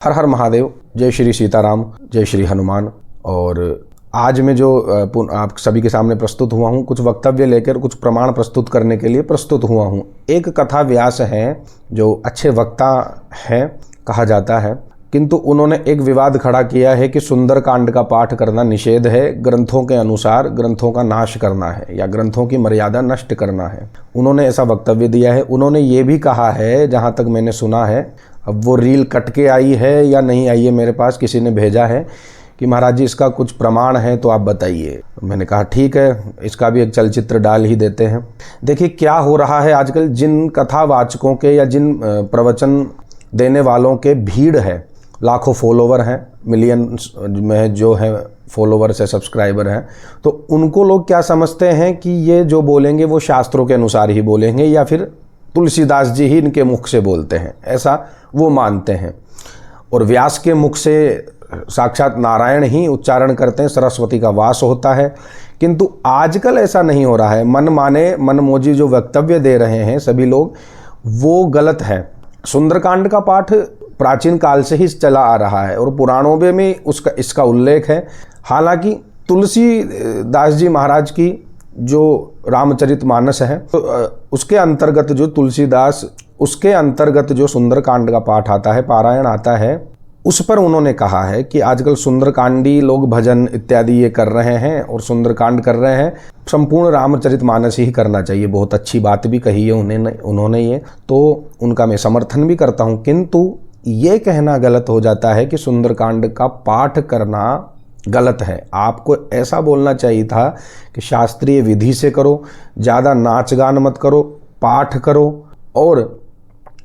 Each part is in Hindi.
हर हर महादेव। जय श्री सीताराम, जय श्री हनुमान। और आज मैं जो आप सभी के सामने प्रस्तुत हुआ हूँ, कुछ वक्तव्य लेकर कुछ प्रमाण प्रस्तुत करने के लिए प्रस्तुत हुआ हूँ। एक कथा व्यास हैं जो अच्छे वक्ता हैं कहा जाता है, किंतु उन्होंने एक विवाद खड़ा किया है कि सुंदरकांड का पाठ करना निषेध है, ग्रंथों के अनुसार ग्रंथों का नाश करना है या ग्रंथों की मर्यादा नष्ट करना है। उन्होंने ऐसा वक्तव्य दिया है। उन्होंने ये भी कहा है, जहाँ तक मैंने सुना है, अब वो रील कट के आई है या नहीं आई है मेरे पास, किसी ने भेजा है कि महाराज जी इसका कुछ प्रमाण है तो आप बताइए। मैंने कहा ठीक है, इसका भी एक चलचित्र डाल ही देते हैं। देखिए क्या हो रहा है आजकल, जिन कथावाचकों के या जिन प्रवचन देने वालों के भीड़ है, लाखों फॉलोवर हैं, मिलियंस में जो है फॉलोवर्स है, सब्सक्राइबर हैं, तो उनको लोग क्या समझते हैं कि ये जो बोलेंगे वो शास्त्रों के अनुसार ही बोलेंगे या फिर तुलसीदास जी ही इनके मुख से बोलते हैं, ऐसा वो मानते हैं। और व्यास के मुख से साक्षात नारायण ही उच्चारण करते हैं, सरस्वती का वास होता है। किंतु आजकल ऐसा नहीं हो रहा है। मन माने मनमोजी जो वक्तव्य दे रहे हैं सभी लोग, वो गलत है। सुंदरकांड का पाठ प्राचीन काल से ही चला आ रहा है और पुराणों में भी इसका उल्लेख है। हालांकि तुलसीदास जी महाराज की जो रामचरितमानस है, तो उसके अंतर्गत जो तुलसीदास, उसके अंतर्गत जो सुंदरकांड का पाठ आता है, पारायण आता है, उस पर उन्होंने कहा है कि आजकल सुंदरकांडी लोग भजन इत्यादि ये कर रहे हैं और सुंदरकांड कर रहे हैं, संपूर्ण रामचरितमानस ही करना चाहिए। बहुत अच्छी बात भी कही है उन्होंने ये, तो उनका मैं समर्थन भी करता हूँ। किंतु ये कहना गलत हो जाता है कि सुंदरकांड का पाठ करना गलत है। आपको ऐसा बोलना चाहिए था कि शास्त्रीय विधि से करो, ज़्यादा नाच गान मत करो, पाठ करो और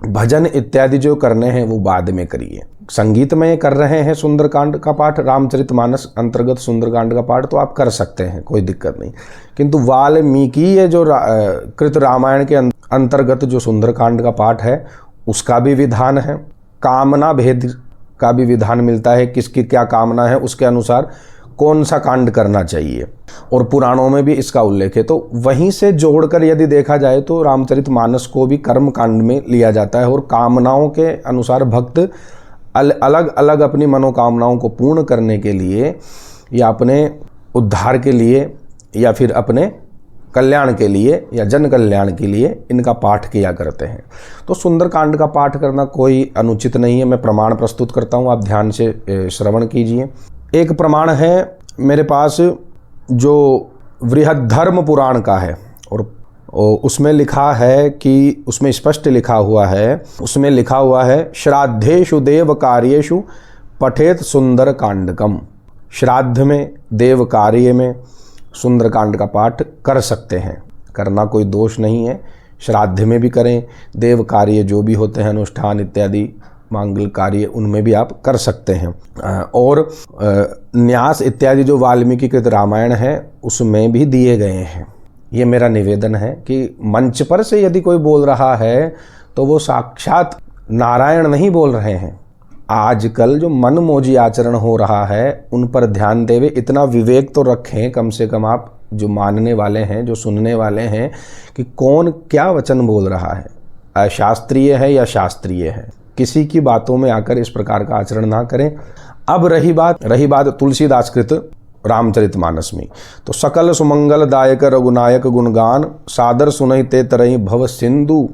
भजन इत्यादि जो करने हैं वो बाद में करिए। संगीत में कर रहे हैं सुंदरकांड का पाठ, रामचरितमानस अंतर्गत सुंदरकांड का पाठ, तो आप कर सकते हैं, कोई दिक्कत नहीं। किंतु वाल्मीकि ये जो कृत रामायण के अंतर्गत जो सुंदरकांड का पाठ है, उसका भी विधान है। कामना भेद का भी विधान मिलता है, किसकी क्या कामना है उसके अनुसार कौन सा कांड करना चाहिए, और पुराणों में भी इसका उल्लेख है। तो वहीं से जोड़कर यदि देखा जाए तो रामचरितमानस को भी कर्म कांड में लिया जाता है और कामनाओं के अनुसार भक्त अलग अलग अपनी मनोकामनाओं को पूर्ण करने के लिए या अपने उद्धार के लिए या फिर अपने कल्याण के लिए या जन कल्याण के लिए इनका पाठ किया करते हैं। तो सुंदरकांड का पाठ करना कोई अनुचित नहीं है। मैं प्रमाण प्रस्तुत करता हूँ, आप ध्यान से श्रवण कीजिए। एक प्रमाण है मेरे पास जो बृहद्धर्म पुराण का है, और उसमें लिखा है कि, उसमें स्पष्ट लिखा हुआ है, उसमें लिखा हुआ है श्राद्धेषु देव कार्येषु पठेत सुंदरकांडकम। श्राद्ध में, देव कार्य में सुंदरकांड का पाठ कर सकते हैं, करना कोई दोष नहीं है। श्राद्ध में भी करें, देव कार्य जो भी होते हैं अनुष्ठान इत्यादि मांगल कार्य, उनमें भी आप कर सकते हैं। और न्यास इत्यादि जो वाल्मीकि कृत रामायण है उसमें भी दिए गए हैं। ये मेरा निवेदन है कि मंच पर से यदि कोई बोल रहा है तो वो साक्षात नारायण नहीं बोल रहे हैं। आजकल जो मनमोजी आचरण हो रहा है उन पर ध्यान देवे, इतना विवेक तो रखें कम से कम आप जो मानने वाले हैं, जो सुनने वाले हैं, कि कौन क्या वचन बोल रहा है, अशास्त्रीय है या शास्त्रीय है। किसी की बातों में आकर इस प्रकार का आचरण ना करें। अब रही बात तुलसीदास कृत रामचरितमानस में, तो सकल सुमंगल दायक रघुनायक गुणगान, सादर सुनहि ते तरहि भव सिंधु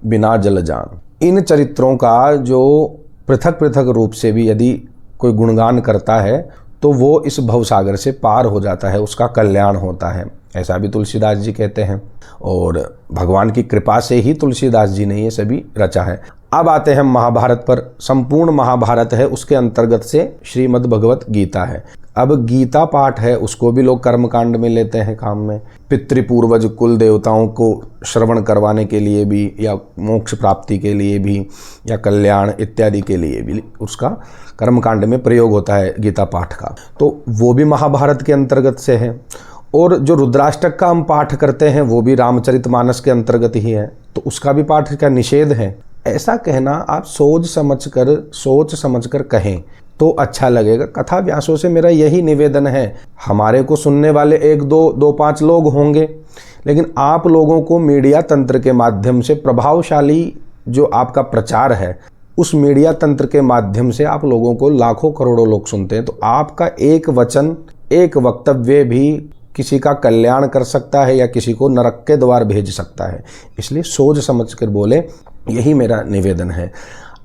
बिना जल जान। इन चरित्रों का जो पृथक पृथक रूप से भी यदि कोई गुणगान करता है तो वो इस भवसागर से पार हो जाता है, उसका कल्याण होता है, ऐसा भी तुलसीदास जी कहते हैं। और भगवान की कृपा से ही तुलसीदास जी ने ये सभी रचा है। अब आते हैं महाभारत पर। संपूर्ण महाभारत है, उसके अंतर्गत से श्रीमद् भगवत गीता है। अब गीता पाठ है, उसको भी लोग कर्मकांड में लेते हैं काम में। पितृपूर्वज कुल देवताओं को श्रवण करवाने के लिए भी, या मोक्ष प्राप्ति के लिए भी, या कल्याण इत्यादि के लिए भी उसका कर्मकांड में प्रयोग होता है गीता पाठ का। तो वो भी महाभारत के अंतर्गत से है। और जो रुद्राष्टक का हम पाठ करते हैं वो भी रामचरितमानस के अंतर्गत ही है, तो उसका भी पाठ का निषेध है। ऐसा कहना आप सोच समझकर कहें तो अच्छा लगेगा। कथा व्यासों से मेरा यही निवेदन है। हमारे को सुनने वाले 1-2-5 लोग होंगे, लेकिन आप लोगों को मीडिया तंत्र के माध्यम से प्रभावशाली जो आपका प्रचार है, उस मीडिया तंत्र के माध्यम से आप लोगों को लाखों करोड़ों लोग सुनते हैं, तो आपका एक वचन, एक वक्तव्य भी किसी का कल्याण कर सकता है या किसी को नरक के द्वार भेज सकता है। इसलिए सोच समझ कर बोले, यही मेरा निवेदन है।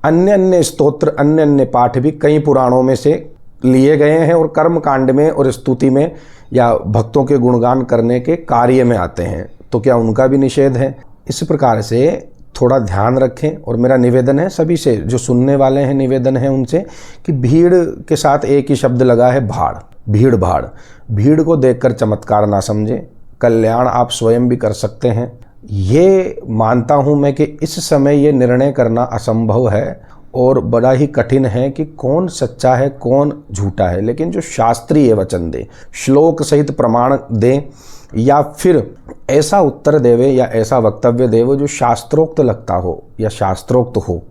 अन्य अन्य स्तोत्र, अन्य अन्य पाठ भी कई पुराणों में से लिए गए हैं और कर्म कांड में और स्तुति में या भक्तों के गुणगान करने के कार्य में आते हैं, तो क्या उनका भी निषेध है? इस प्रकार से थोड़ा ध्यान रखें। और मेरा निवेदन है सभी से, जो सुनने वाले हैं, निवेदन है उनसे कि भीड़ के साथ एक ही शब्द लगा है, भाड़, भीड़ भाड़। भीड़ को देखकर चमत्कार ना समझें, कल्याण आप स्वयं भी कर सकते हैं। ये मानता हूं मैं कि इस समय ये निर्णय करना असंभव है और बड़ा ही कठिन है कि कौन सच्चा है कौन झूठा है। लेकिन जो शास्त्रीय वचन दे, श्लोक सहित प्रमाण दे, या फिर ऐसा उत्तर देवे या ऐसा वक्तव्य देवे जो शास्त्रोक्त लगता हो या शास्त्रोक्त हो,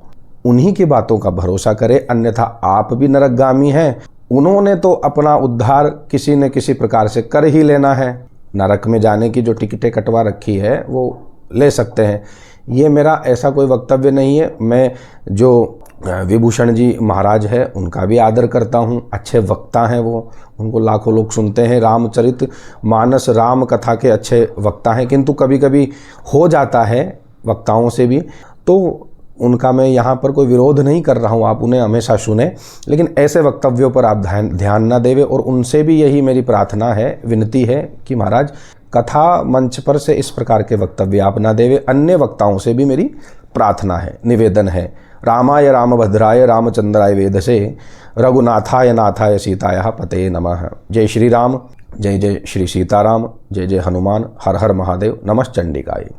उन्हीं की बातों का भरोसा करे। अन्यथा आप भी नरकगामी हैं। उन्होंने तो अपना उद्धार किसी न किसी प्रकार से कर ही लेना है। नरक में जाने की जो टिकटें कटवा रखी है वो ले सकते हैं। ये मेरा ऐसा कोई वक्तव्य नहीं है। मैं जो विभूषण जी महाराज है उनका भी आदर करता हूँ, अच्छे वक्ता हैं वो, उनको लाखों लोग सुनते हैं। रामचरित मानस राम कथा के अच्छे वक्ता हैं, किंतु कभी कभी हो जाता है वक्ताओं से भी, तो उनका मैं यहाँ पर कोई विरोध नहीं कर रहा हूँ, आप उन्हें हमेशा सुने। लेकिन ऐसे वक्तव्यों पर आप ध्यान ना देवे। और उनसे भी यही मेरी प्रार्थना है, विनती है कि महाराज कथा मंच पर से इस प्रकार के वक्तव्य आप ना देवे। अन्य वक्ताओं से भी मेरी प्रार्थना है, निवेदन है। रामाय रामभद्राय रामचंद्राय वेदसे रघुनाथाय नाथाय सीताय पते नमः। जय श्री राम, जय जय श्री सीताराम, जय जय हनुमान, हर हर महादेव, नमः चंडिकाय।